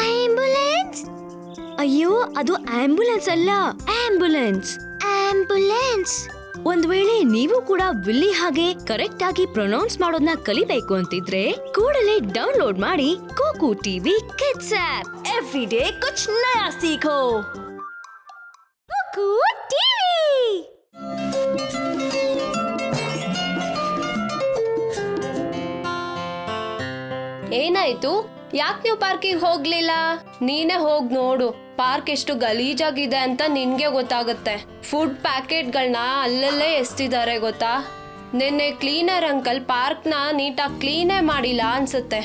Ambulance? ಅಯ್ಯೋ, ಅದು ambulance ಅಲ್ಲ, ಆಂಬ್ಯುಲೆನ್ಸ್. ಆಂಬ್ಯುಲೆನ್ಸ್. ಒಂದ್ ವೇಳೆ ನೀವು ಕೂಡ ವಿಲ್ಲಿ ಹಾಗೆ ಕರೆಕ್ಟ್ ಆಗಿ ಪ್ರೊನೌನ್ಸ್ ಮಾಡೋದನ್ನ ಕಲಿಬೇಕು ಅಂತಿದ್ರೆ ಕೂಡಲೇ ಡೌನ್ಲೋಡ್ ಮಾಡಿ KooKoo TV kids app. Every day ಕುಚ್ ನಯಾ ಸೀಖೋ. KooKoo TV. ಏನಾಯ್ತು? ಯಾಕೆ ನೀವು ಪಾರ್ಕಿಗೆ ಹೋಗ್ಲಿಲ್ಲ? ನೀನೇ ಹೋಗ್ ನೋಡು, ಪಾರ್ಕ್ ಎಷ್ಟು ಗಲೀಜಾಗಿದೆ ಅಂತ ನಿನ್ಗೆ ಗೊತ್ತಾಗುತ್ತೆ. ಫುಡ್ ಪ್ಯಾಕೆಟ್ಗಳನ್ನ ಅಲ್ಲಲ್ಲೇ ಎಸ್ತಿದ್ದಾರೆ ಗೊತ್ತಾ? ನಿನ್ನೆ ಕ್ಲೀನರ್ ಅಂಕಲ್ ಪಾರ್ಕ್ನ ನೀಟಾಗಿ ಕ್ಲೀನೇ ಮಾಡಿಲ್ಲ ಅನ್ಸುತ್ತೆ.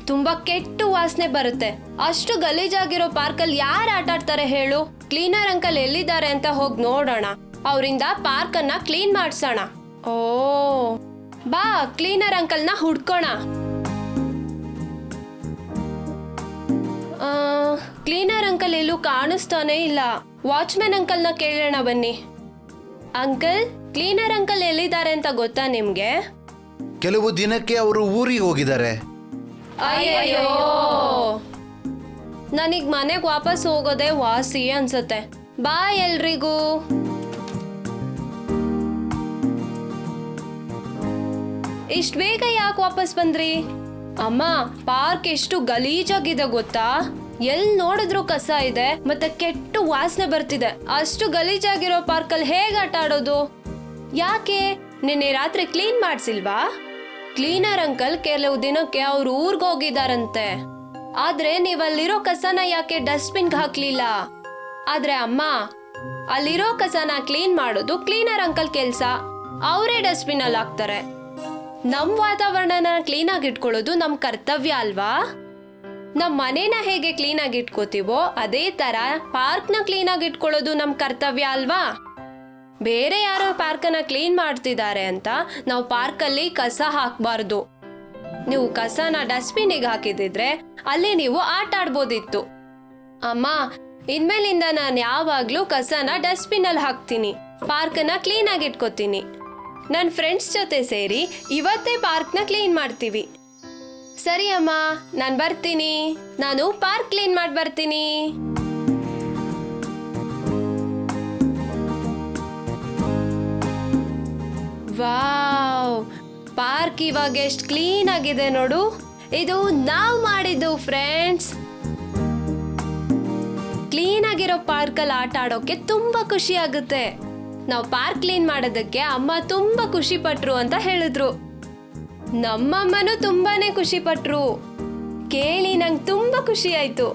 ತುಂಬಾ ಕೆಟ್ಟ ವಾಸನೆ ಬರುತ್ತೆ. ಅಷ್ಟು ಗಲೀಜಾಗಿರೋ ಪಾರ್ಕಲ್ಲಿ ಯಾರು ಆಟ ಆಡ್ತಾರೆ ಹೇಳು? ಕ್ಲೀನರ್ ಅಂಕಲ್ ಎಲ್ಲಿದ್ದಾರೆ ಅಂತ ಹೋಗಿ ನೋಡೋಣ. ಅವರಿಂದ ಪಾರ್ಕ್ ಅನ್ನ ಕ್ಲೀನ್ ಮಾಡ್ಸೋಣ. ಓ ಬಾ, ಕ್ಲೀನರ್ ಅಂಕಲ್ನ ಹುಡ್ಕೋಣ. ಕ್ಲೀನರ್ ಅಂಕಲ್ ಎಲ್ಲೂ ಕಾಣಿಸ್ತಾನೆ ಇಲ್ಲ. ವಾಚ್ಮ್ಯಾನ್ ಅಂಕಲ್ನ ಕೇಳೋಣ ಬನ್ನಿ. ಅಂಕಲ್, ಕ್ಲೀನರ್ ಅಂಕಲ್ ಎಲ್ಲಿದ್ದಾರೆ ಅಂತ ಗೊತ್ತಾ ನಿಮ್ಗೆ? ಕೆಲವು ದಿನಕ್ಕೆ ಅವರು ಊರಿಗೆ ಹೋಗಿದ್ದಾರೆ. ಅಯ್ಯೋ, ನನಗ್ ಮನೆಗ್ ವಾಪಸ್ ಹೋಗೋದೇ ವಾಸಿ ಅನ್ಸತ್ತೆ. ಬಾಯ್ ಎಲ್ರಿಗೂ. ಇಷ್ಟ ಬೇಗ ಯಾಕೆ ವಾಪಸ್ ಬಂದ್ರಿ? ಅಮ್ಮ, ಪಾರ್ಕ್ ಎಷ್ಟು ಗಲೀಜಾಗಿದೆ ಗೊತ್ತಾ? ಎಲ್ ನೋಡಿದ್ರು ಕಸ ಇದೆ, ಮತ್ತೆ ಕೆಟ್ಟ ವಾಸನೆ ಬರ್ತಿದೆ. ಅಷ್ಟು ಗಲೀಜಾಗಿರೋ ಪಾರ್ಕಲ್ಲಿ ಹೇಗೆ ಆಟ ಆಡೋದು? ಯಾಕೆ ನಿನ್ನೆ ರಾತ್ರಿ ಕ್ಲೀನ್ ಮಾಡ್ಸಿಲ್ವಾ? ಕ್ಲೀನರ್ ಅಂಕಲ್ ಕೆಲವು ದಿನಕ್ಕೆ ಅವ್ರ ಊರ್ಗ್ ಹೋಗಿದಾರಂತೆ. ಆದ್ರೆ ನೀವಲ್ಲಿರೋ ಕಸನ ಯಾಕೆ ಡಸ್ಟ್ಬಿನ್ಗೆ ಹಾಕ್ಲಿಲ್ಲ? ಆದ್ರೆ ಅಮ್ಮ, ಅಲ್ಲಿರೋ ಕಸನ ಕ್ಲೀನ್ ಮಾಡೋದು ಕ್ಲೀನರ್ ಅಂಕಲ್ ಕೆಲ್ಸ. ಅವರೇ ಡಸ್ಟ್ಬಿನ್ ಅಲ್ಲಿ ಹಾಕ್ತಾರೆ. ನಮ್ ವಾತಾವರಣನ ಕ್ಲೀನ್ ಆಗಿ ಇಟ್ಕೊಳ್ಳೋದು ನಮ್ ಕರ್ತವ್ಯ ಅಲ್ವಾ? ನಮ್ ಮನೇನ ಹೇಗೆ ಕ್ಲೀನ್ ಆಗಿ ಇಟ್ಕೋತೀವೋ ಅದೇ ತರ ಪಾರ್ಕ್ನ ಕ್ಲೀನ್ ಆಗಿ ಇಟ್ಕೊಳ್ಳೋದು ನಮ್ ಕರ್ತವ್ಯ ಅಲ್ವಾ? ಬೇರೆ ಯಾರೋ ಪಾರ್ಕನ್ನ ಕ್ಲೀನ್ ಮಾಡ್ತಿದ್ದಾರೆ ಅಂತ ನಾವು ಪಾರ್ಕಲ್ಲಿ ಕಸ ಹಾಕ್ಬಾರ್ದು. ನೀವು ಕಸನ ಡಸ್ಟ್ಬಿನ್ಗೆ ಹಾಕಿದಿದ್ರೆ ಅಲ್ಲಿ ನೀವು ಆಟ ಆಡ್ಬೋದಿತ್ತು. ಅಮ್ಮ, ಇನ್ಮೇಲಿಂದ ನಾನು ಯಾವಾಗ್ಲೂ ಕಸನ ಡಸ್ಟ್ಬಿನ್ ಅಲ್ಲಿ ಹಾಕ್ತೀನಿ, ಪಾರ್ಕನ್ನ ಕ್ಲೀನ್ ಆಗಿ ಇಟ್ಕೋತೀನಿ. ನನ್ನ ಫ್ರೆಂಡ್ಸ್ ಜೊತೆ ಸೇರಿ ಇವತ್ತೇ ಪಾರ್ಕ್ನ ಕ್ಲೀನ್ ಮಾಡ್ತೀವಿ. ಸರಿ ಅಮ್ಮ, ನಾನು ಬರ್ತೀನಿ. ನಾನು ಪಾರ್ಕ್ ಕ್ಲೀನ್ ಮಾಡಿ ಬರ್ತೀನಿ. ವಾವ್, ಪಾರ್ಕ್ ಇವಾಗ ಎಷ್ಟು ಕ್ಲೀನ್ ಆಗಿದೆ ನೋಡು. ಇದು ನಾವು ಮಾಡಿದ್ದು ಫ್ರೆಂಡ್ಸ್. ಕ್ಲೀನ್ ಆಗಿರೋ ಪಾರ್ಕಲ್ಲಿ ಆಟ ಆಡೋಕೆ ತುಂಬಾ ಖುಷಿ ಆಗುತ್ತೆ. ನಾವು ಪಾರ್ಕ್ ಕ್ಲೀನ್ ಮಾಡೋದಕ್ಕೆ ಅಮ್ಮ ತುಂಬಾ ಖುಷಿ ಪಟ್ರು ಅಂತ ಹೇಳಿದ್ರು. ನಮ್ಮಮ್ಮನೂ ತುಂಬಾನೇ ಖುಷಿ ಪಟ್ರು. ಕೇಳಿ ನಂಗೆ ತುಂಬಾ ಖುಷಿ ಆಯ್ತು.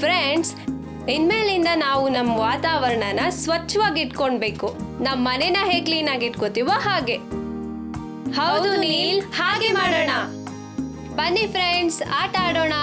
ಫ್ರೆಂಡ್ಸ್, ಇನ್ಮೇಲಿಂದ ನಾವು ನಮ್ಮ ವಾತಾವರಣನ ಸ್ವಚ್ಛವಾಗಿ ಇಟ್ಕೊಳ್ಬೇಕು. ನಮ್ಮ ಮನೆನ ಹೇಗೆ ಕ್ಲೀನ್ ಆಗಿ ಇಟ್ಕೋತೀವೋ ಹಾಗೆ. ಹೌದು ನೀಲ್, ಹಾಗೆ ಮಾಡೋಣ. ಬನ್ನಿ ಫ್ರೆಂಡ್ಸ್, ಆಟ ಆಡೋಣ.